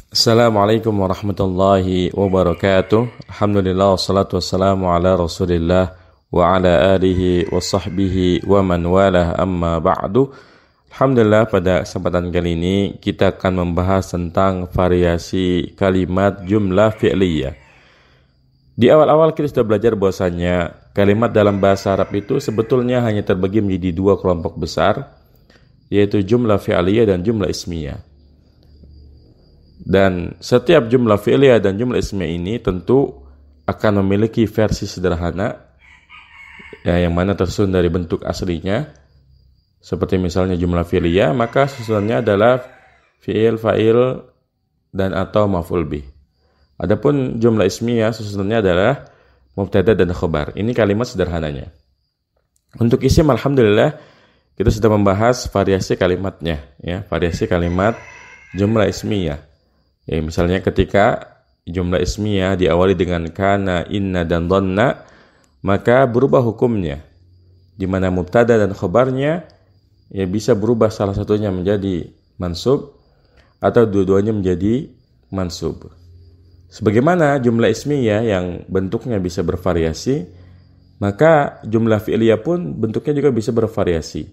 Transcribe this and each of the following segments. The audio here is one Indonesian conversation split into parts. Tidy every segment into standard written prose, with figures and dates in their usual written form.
Assalamualaikum warahmatullahi wabarakatuh. Alhamdulillah wassalatu wassalamu ala Rasulillah wa ala alihi wa sahbihi wa man walah, amma ba'du. Alhamdulillah, pada kesempatan kali ini kita akan membahas tentang variasi kalimat jumlah fi'liyah. Di awal-awal kita sudah belajar bahwasanya kalimat dalam bahasa Arab itu sebetulnya hanya terbagi menjadi dua kelompok besar, yaitu jumlah fi'liyah dan jumlah ismiyah. Dan setiap jumlah fi'liyah dan jumlah ismiyah ini tentu akan memiliki versi sederhana, ya, yang mana tersusun dari bentuk aslinya. Seperti misalnya jumlah fi'liyah, maka susunannya adalah fi'il, fa'il, dan atau maf'ul bih. Adapun jumlah ismiyah susunannya adalah mubtada dan khobar. Ini kalimat sederhananya. Untuk isim, alhamdulillah kita sudah membahas variasi kalimatnya, ya, variasi kalimat jumlah ismiyah. Ya, misalnya ketika jumlah ismiyah diawali dengan kana, inna, dan dhanna, maka berubah hukumnya, di mana mubtada dan khobarnya ya bisa berubah salah satunya menjadi mansub atau dua-duanya menjadi mansub. Sebagaimana jumlah ismiyah yang bentuknya bisa bervariasi, maka jumlah fi'liyah pun bentuknya juga bisa bervariasi.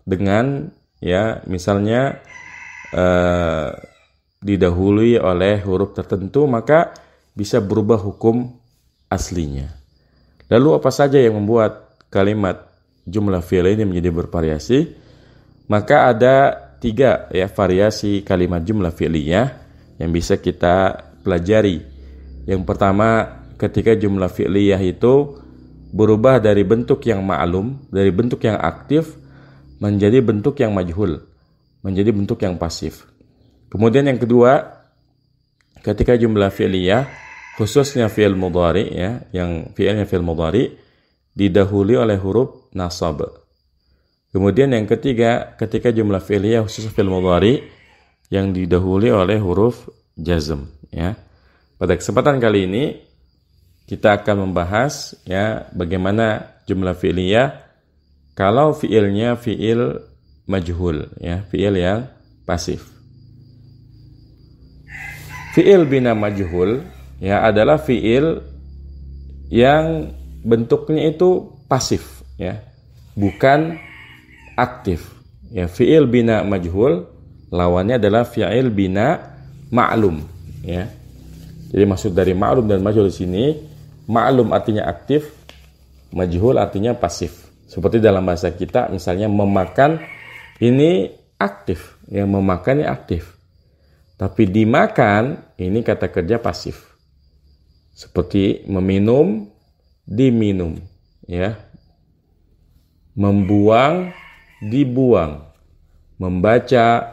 Dengan ya misalnya didahului oleh huruf tertentu, maka bisa berubah hukum aslinya. Lalu apa saja yang membuat kalimat jumlah fi'liyah ini menjadi bervariasi? Maka ada tiga ya variasi kalimat jumlah fi'liyah yang bisa kita pelajari. Yang pertama, ketika jumlah fi'liyah itu berubah dari bentuk yang ma'lum, dari bentuk yang aktif menjadi bentuk yang majhul, menjadi bentuk yang pasif. Kemudian yang kedua, ketika jumlah fi'liyah, khususnya fi'il mudhari, ya, yang fi'ilnya fi'il mudhari didahului oleh huruf nasab. Kemudian yang ketiga, ketika jumlah fi'liyah khusus fi'il mudhari yang didahului oleh huruf jazm, ya. Pada kesempatan kali ini kita akan membahas ya bagaimana jumlah fi'liyah kalau fi'ilnya fi'il majhul, ya, fi'il yang pasif. Fi'il bina majhul ya adalah fi'il yang bentuknya itu pasif, ya, bukan aktif. Ya, fi'il bina majhul lawannya adalah fi'il bina ma'lum, ya. Jadi maksud dari ma'lum dan majhul di sini, ma'lum artinya aktif, majhul artinya pasif. Seperti dalam bahasa kita misalnya memakan, ini aktif, yang memakan ini aktif. Tapi dimakan, ini kata kerja pasif. Seperti meminum, diminum, ya. Membuang, dibuang. Membaca,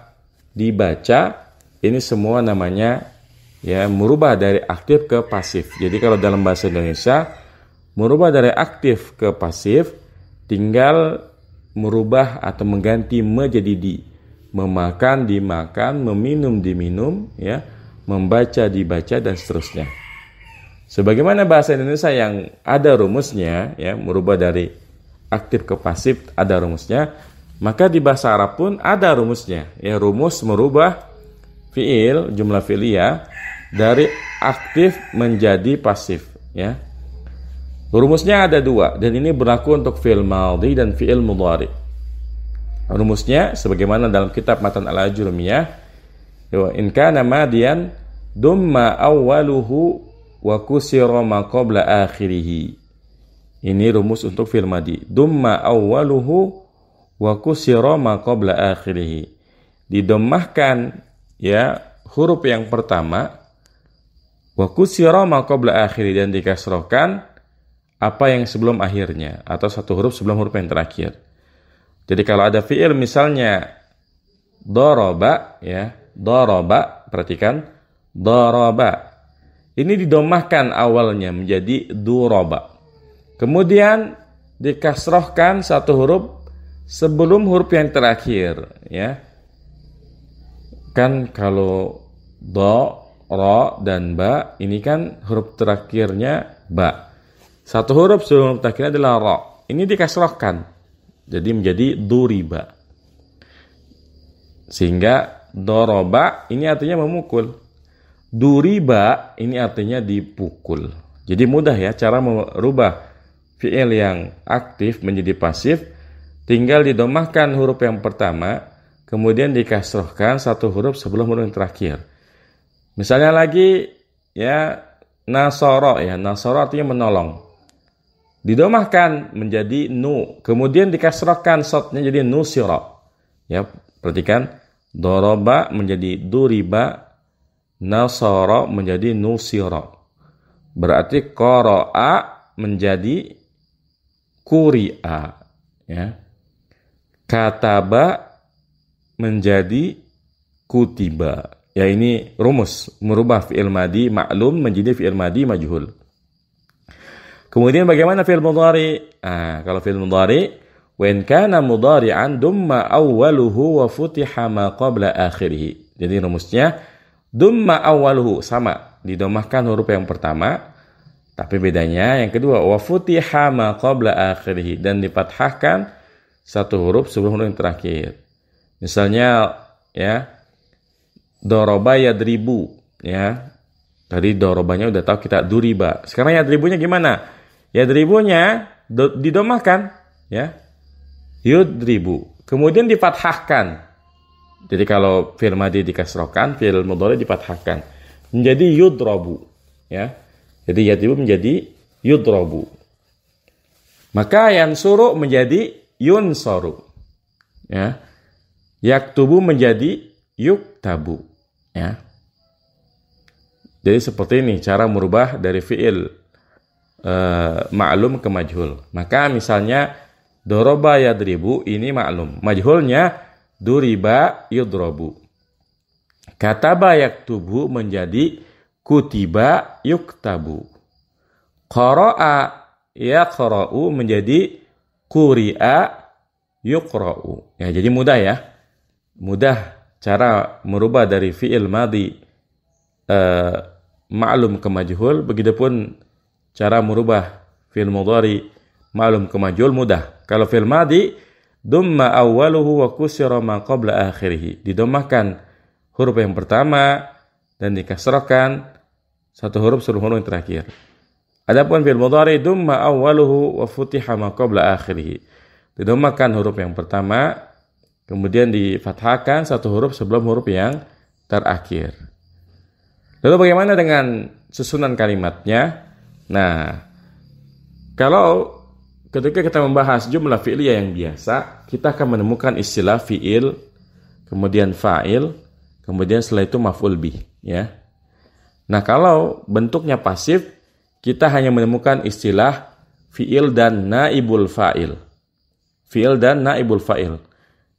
dibaca. Ini semua namanya ya merubah dari aktif ke pasif. Jadi kalau dalam bahasa Indonesia, merubah dari aktif ke pasif tinggal merubah atau mengganti menjadi di. Memakan, dimakan, meminum, diminum, ya, membaca, dibaca, dan seterusnya. Sebagaimana bahasa Indonesia yang ada rumusnya, ya, merubah dari aktif ke pasif ada rumusnya, maka di bahasa Arab pun ada rumusnya, ya, rumus merubah fi'il, jumlah fi'liyah dari aktif menjadi pasif, ya. Rumusnya ada dua, dan ini berlaku untuk fi'il madhi dan fi'il mudhari. Rumusnya sebagaimana dalam kitab Matan al-Ajurumiyah, in kana madiyan dumma awwaluhu wa kusira ma qabla akhirih. Ini rumus untuk fi'il madhi. Dumma awwaluhu wa kusira ma qabla akhirih. Didommahkan ya huruf yang pertama, wa kusira ma qabla akhirih, dan dikasrohkan apa yang sebelum akhirnya atau satu huruf sebelum huruf yang terakhir. Jadi kalau ada fi'il misalnya daraba, ya, daraba, perhatikan, daraba. Ini didomahkan awalnya menjadi duraba. Kemudian dikasrohkan satu huruf sebelum huruf yang terakhir, ya. Kan kalau do, ro, dan ba, ini kan huruf terakhirnya ba. Satu huruf sebelum huruf terakhirnya adalah ro. Ini dikasrohkan. Jadi menjadi duriba. Sehingga doroba ini artinya memukul. Duriba ini artinya dipukul. Jadi mudah ya cara merubah fi'il yang aktif menjadi pasif. Tinggal didomahkan huruf yang pertama, kemudian dikasrohkan satu huruf sebelum huruf yang terakhir. Misalnya lagi ya nasoro ya, nasoro artinya menolong. Didomahkan menjadi nu, kemudian dikasrohkan sotnya jadi nusiro. Ya, perhatikan doroba menjadi duriba, nasoro menjadi nusiro. Berarti qara'a menjadi quri'a, ya. Kataba menjadi kutiba. Ya, ini rumus merubah fi'il madi ma'lum menjadi fi'il madi majhul. Kemudian bagaimana fi'il mudhari? Kalau fi'il mudhari, wa in kana mudhari'an dumma awwaluhu wa futiha ma qabla akhirih. Jadi rumusnya dumma awwaluhu sama, didomahkan huruf yang pertama, tapi bedanya yang kedua wa futiha ma qabla akhirih, dan difathahkan satu huruf sebelum huruf yang terakhir. Misalnya ya doroba yadribu, ya. Tadi dorobanya udah tahu kita duriba. Sekarang yadribunya gimana? Yadribunya didomahkan, ya. Yudribu. Kemudian difathahkan. Jadi kalau fi'il madi dikasrohkan, fi'il mudhari difathahkan menjadi yudrabu, ya. Jadi yadribu menjadi yudrabu. Maka yansuru menjadi yunsoru, ya. Yaktubu menjadi yuktabu, ya. Jadi seperti ini cara merubah dari fi'il ma'lum ke majhul. Maka misalnya doroba yadribu ini ma'lum, majhulnya duriba yudrabu. Kataba yaktubu menjadi kutiba yuktabu. Qara'a yaqra'u menjadi quri'a yuqra'u. Ya, jadi mudah ya. Mudah cara merubah dari fi'il madi ma'lum ke majhul. Begitupun cara merubah fi'il mudhari ma'lum ke majhul mudah. Kalau fi'il madi dumma awwaluhu wa kusira ma qabla akhirih. Didomahkan huruf yang pertama dan dikasrahkan satu huruf sebelum huruf yang terakhir. Adapun fi'il mudhari dumma awwaluhu wa futiha ma qabla akhirih. Didomahkan huruf yang pertama, kemudian difathahkan satu huruf sebelum huruf yang terakhir. Lalu bagaimana dengan susunan kalimatnya? Nah, kalau ketika kita membahas jumlah fi'liyah yang biasa, kita akan menemukan istilah fi'il, kemudian fa'il, kemudian setelah itu maf'ul bih, ya. Nah, kalau bentuknya pasif, kita hanya menemukan istilah fi'il dan naibul fa'il. Fi'il dan naibul fa'il.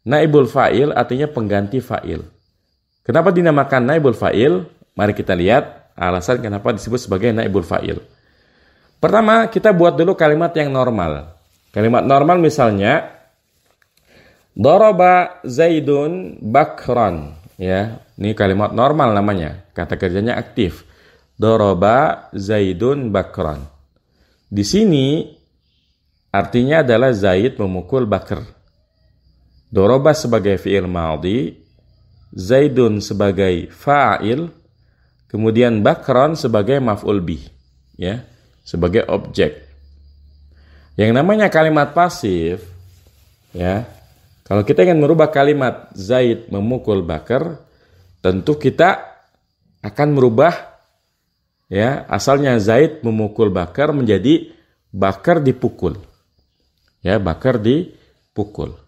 Naibul fa'il artinya pengganti fa'il. Kenapa dinamakan naibul fa'il? Mari kita lihat alasan kenapa disebut sebagai naibul fa'il. Pertama, kita buat dulu kalimat yang normal. Kalimat normal misalnya daraba Zaidun bakran, ya. Ini kalimat normal namanya. Kata kerjanya aktif. Daraba Zaidun bakran. Di sini artinya adalah Zaid memukul Bakr. Daraba sebagai fi'il madhi, Zaidun sebagai fa'il, kemudian Bakran sebagai maf'ul bih, ya, sebagai objek. Yang namanya kalimat pasif, ya, kalau kita ingin merubah kalimat Zaid memukul Bakr, tentu kita akan merubah, ya, asalnya Zaid memukul Bakr menjadi Bakr dipukul, ya, Bakr dipukul.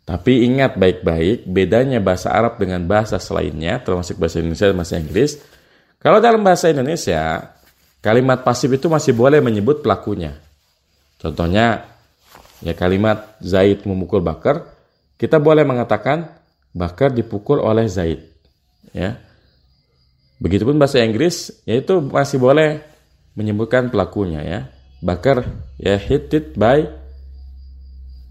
Tapi ingat baik-baik bedanya bahasa Arab dengan bahasa selainnya, termasuk bahasa Indonesia dan bahasa Inggris. Kalau dalam bahasa Indonesia, kalimat pasif itu masih boleh menyebut pelakunya. Contohnya, ya, kalimat Zaid memukul Bakr, kita boleh mengatakan Bakr dipukul oleh Zaid, ya. Begitupun bahasa Inggris, yaitu masih boleh menyebutkan pelakunya, ya. Bakr, ya, hit by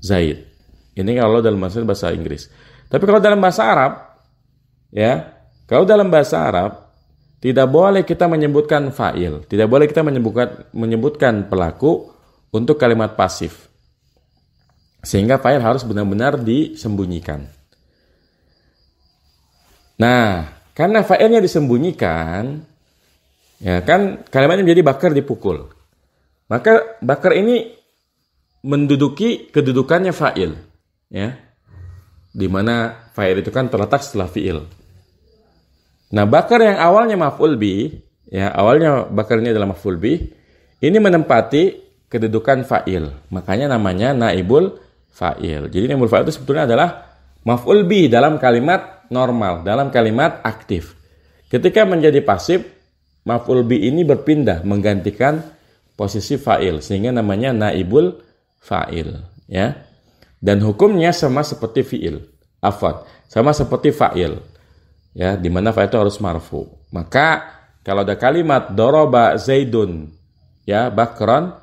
Zaid. Ini kalau dalam bahasa Inggris. Tapi kalau dalam bahasa Arab, ya, kalau dalam bahasa Arab tidak boleh kita menyebutkan fa'il, tidak boleh kita menyebutkan pelaku untuk kalimat pasif. Sehingga fa'il harus benar-benar disembunyikan. Nah, karena fa'ilnya disembunyikan, ya kan kalimatnya menjadi bakar dipukul. Maka bakar ini menduduki kedudukannya fa'il, ya. Di mana fa'il itu kan terletak setelah fi'il. Nah, bakar yang awalnya maf'ul bi, ya, awalnya bakar ini adalah maf'ul bi, ini menempati kedudukan fa'il. Makanya namanya naibul fa'il. Jadi naibul fa'il itu sebetulnya adalah maf'ul bi dalam kalimat normal, dalam kalimat aktif. Ketika menjadi pasif, maf'ul bi ini berpindah menggantikan posisi fa'il sehingga namanya naibul fa'il, ya. Dan hukumnya sama seperti fi'il, sama seperti fa'il, ya, di mana fa'il itu harus marfu. Maka kalau ada kalimat doroba zaidun, ya, bakron,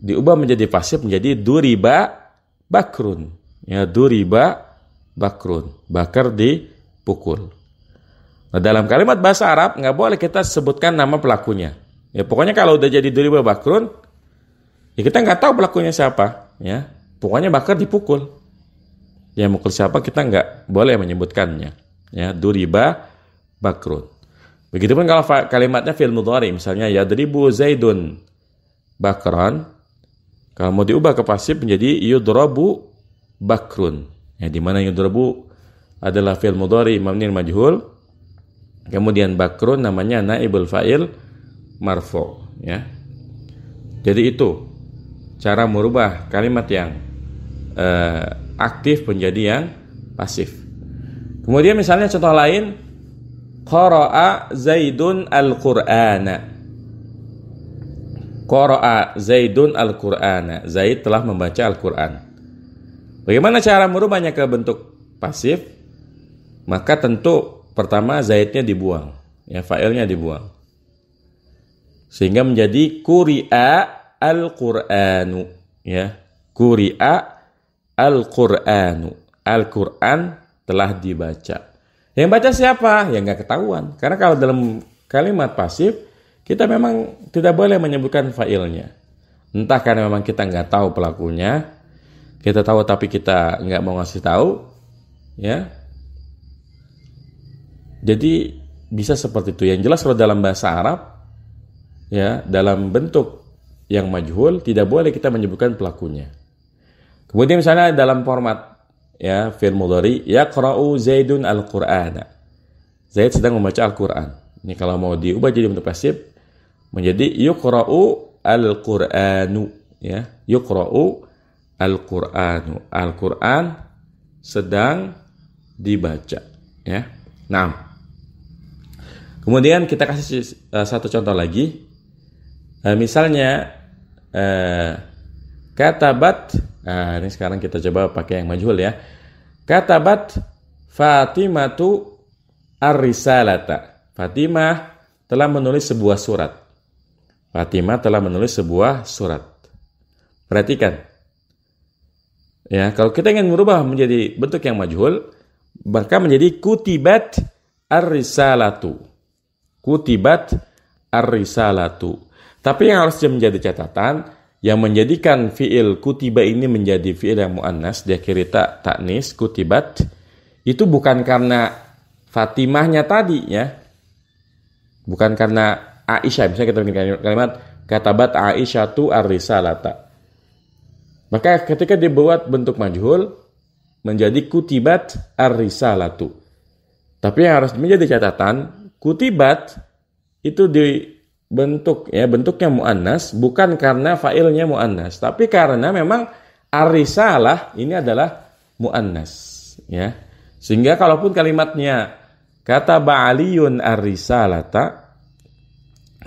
diubah menjadi pasif menjadi duriba bakrun, ya, duriba bakrun, bakar dipukul. Nah, dalam kalimat bahasa Arab nggak boleh kita sebutkan nama pelakunya. Ya, pokoknya kalau udah jadi duriba bakrun, ya kita nggak tahu pelakunya siapa, ya. Pokoknya bakar dipukul. Ya, mukul siapa kita nggak boleh menyebutkannya. Ya, duriba bakrun. Begitupun kalau kalimatnya fi'il mudhari, misalnya yadribu zaidun bakran, kalau mau diubah ke pasif menjadi yudrabu bakrun. Ya, di mana yudrabu adalah fi'il mudhari mabniun majhul. Kemudian bakrun namanya naibul fa'il marfu, ya. Jadi itu cara merubah kalimat yang aktif menjadi yang pasif. Kemudian misalnya contoh lain, qara'a Zaidun al-Qur'ana. Qara'a Zaidun al-Qur'ana. Zaid telah membaca Al-Qur'an. Bagaimana cara merubahnya ke bentuk pasif? Maka tentu pertama Zaidnya dibuang, ya, fa'ilnya dibuang. Sehingga menjadi quri'a al-Qur'anu, ya. Quri'a Al-Qur'anu. Al-Qur'an telah dibaca. Yang baca siapa? Ya nggak ketahuan. Karena kalau dalam kalimat pasif, kita memang tidak boleh menyebutkan fa'ilnya. Entah karena memang kita nggak tahu pelakunya, kita tahu tapi kita nggak mau ngasih tahu, ya. Jadi bisa seperti itu. Yang jelas kalau dalam bahasa Arab, ya, dalam bentuk yang majhul, tidak boleh kita menyebutkan pelakunya. Kemudian misalnya dalam format, ya, fi'il mudhari, yaqra'u Zaidun al-Qur'ana. Zaid sedang membaca Al-Qur'an. Ini kalau mau diubah jadi bentuk pasif menjadi yuqra'u al-Qur'anu, ya. Yuqra'u al-Qur'anu. Al-Qur'an sedang dibaca, ya. Nah, kemudian kita kasih satu contoh lagi. Misalnya katabat. Nah, ini sekarang kita coba pakai yang majhul, ya. Katabat Fatimatu ar-risalata. Fatimah telah menulis sebuah surat. Fatimah telah menulis sebuah surat. Perhatikan. Ya, kalau kita ingin merubah menjadi bentuk yang majhul, maka menjadi kutibat ar-risalatu. Kutibat ar-risalatu. Tapi yang harus menjadi catatan, yang menjadikan fi'il kutiba ini menjadi fi'il yang mu'annas, diakhiri ta'nis, kutibat, itu bukan karena Fatimahnya tadi, ya. Bukan karena Aisyah. Misalnya kita bikin kalimat katabat Aisyatu ar-risalata. Maka ketika dibuat bentuk majhul, menjadi kutibat ar-risalatu. Tapi yang harus menjadi catatan, kutibat itu bentuknya muannas bukan karena fa'ilnya muannas, tapi karena memang ar-risalah ini adalah muannas, ya. Sehingga kalaupun kalimatnya kataba Aliyun ar-risalata,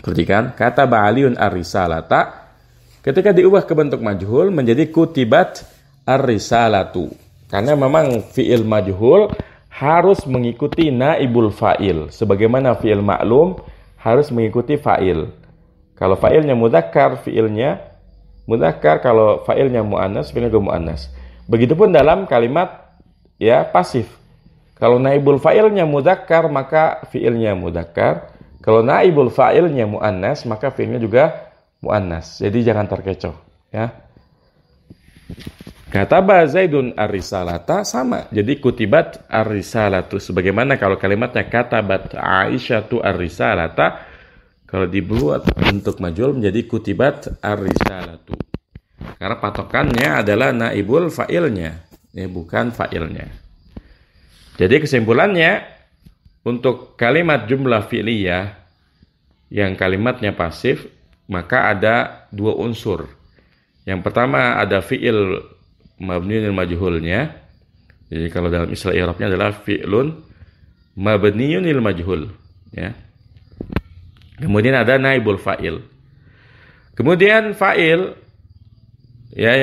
perhatikan, kataba Aliyun ar-risalata, ketika diubah ke bentuk majhul menjadi kutibat ar-risalatu. Karena memang fi'il majhul harus mengikuti naibul fa'il, sebagaimana fi'il ma'lum harus mengikuti fa'il. Kalau fa'ilnya mudzakkar, fi'ilnya mudzakkar. Kalau fa'ilnya muannas, fi'ilnya juga muannas. Begitupun dalam kalimat, ya, pasif. Kalau naibul fa'ilnya mudzakkar, maka fi'ilnya mudzakkar. Kalau naibul fa'ilnya muannas, maka fi'ilnya juga muannas. Jadi jangan terkecoh, ya. Kataba Zaidun ar-risalata sama. Jadi kutibat ar-risalatu. Sebagaimana kalau kalimatnya katabat Aisyatu ar-risalata, kalau dibuat bentuk majhul menjadi kutibat ar-risalatu. Karena patokannya adalah naibul fa'ilnya, ya, bukan fa'ilnya. Jadi kesimpulannya, untuk kalimat jumlah fi'liyah yang kalimatnya pasif, maka ada dua unsur. Yang pertama ada fi'il mabniun majhulnya. Jadi kalau dalam istilah i'rabnya adalah fi'lun mabniun majhul, ya. Kemudian ada naibul fa'il. Kemudian fa'il, ya,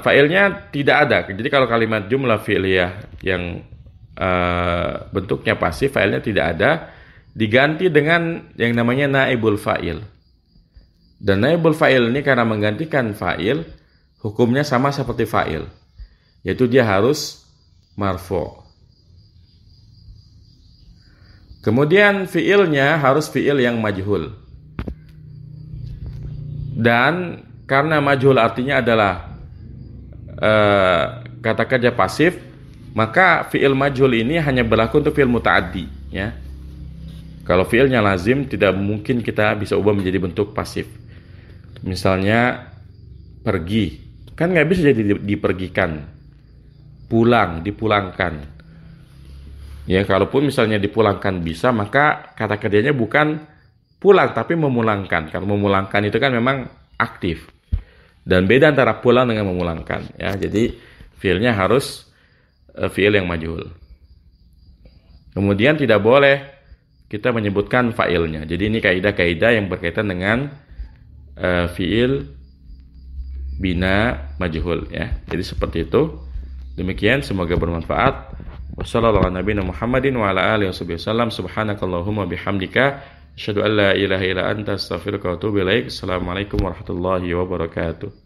fa'ilnya tidak ada. Jadi kalau kalimat jumlah fi'liyah yang bentuknya pasif, fa'ilnya tidak ada, diganti dengan yang namanya naibul fa'il. Dan naibul fa'il ini karena menggantikan fa'il, hukumnya sama seperti fa'il, yaitu dia harus marfu'. Kemudian fi'ilnya harus fi'il yang majhul. Dan karena majhul artinya adalah kata kerja pasif, maka fi'il majhul ini hanya berlaku untuk fi'il muta'addi, ya. Kalau fi'ilnya lazim, tidak mungkin kita bisa ubah menjadi bentuk pasif. Misalnya pergi, kan nggak bisa jadi dipergikan. Pulang, dipulangkan. Ya, kalaupun misalnya dipulangkan bisa, maka kata kerjanya bukan pulang tapi memulangkan. Kalau memulangkan itu kan memang aktif. Dan beda antara pulang dengan memulangkan, ya. Jadi fiilnya harus fiil yang majhul. Kemudian tidak boleh kita menyebutkan fa'ilnya. Jadi ini kaidah-kaidah yang berkaitan dengan fiil bina majhul, ya. Jadi seperti itu. Demikian, semoga bermanfaat. Wassallallahu ala nabiyina Muhammadin wa ala alihi wasallam. Subhanakallahumma bihamdika asyhadu an la ilaha illa anta astaghfiruka wa atubu ilaik. Assalamualaikum warahmatullahi wabarakatuh.